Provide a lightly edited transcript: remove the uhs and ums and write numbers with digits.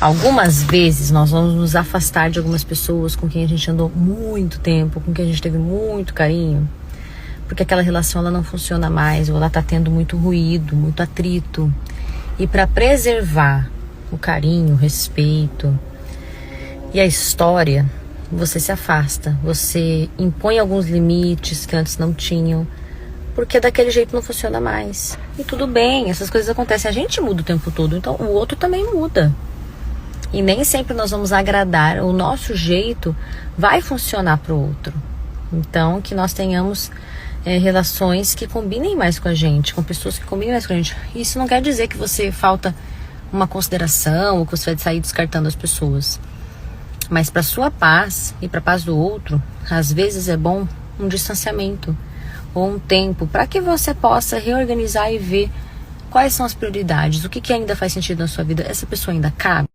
Algumas vezes nós vamos nos afastar de algumas pessoas com quem a gente andou muito tempo, com quem a gente teve muito carinho, porque aquela relação ela não funciona mais, ou ela está tendo muito ruído, muito atrito. E para preservar o carinho, o respeito e a história, você se afasta, você impõe alguns limites que antes não tinham, porque daquele jeito não funciona mais. E tudo bem, essas coisas acontecem, a gente muda o tempo todo, então o outro também muda. E nem sempre nós vamos agradar, o nosso jeito vai funcionar para o outro. Então, que nós tenhamos relações que combinem mais com a gente, com pessoas que combinem mais com a gente. Isso não quer dizer que você falta uma consideração ou que você vai sair descartando as pessoas. Mas para sua paz e para a paz do outro, às vezes é bom um distanciamento ou um tempo para que você possa reorganizar e ver quais são as prioridades, o que ainda faz sentido na sua vida. Essa pessoa ainda cabe?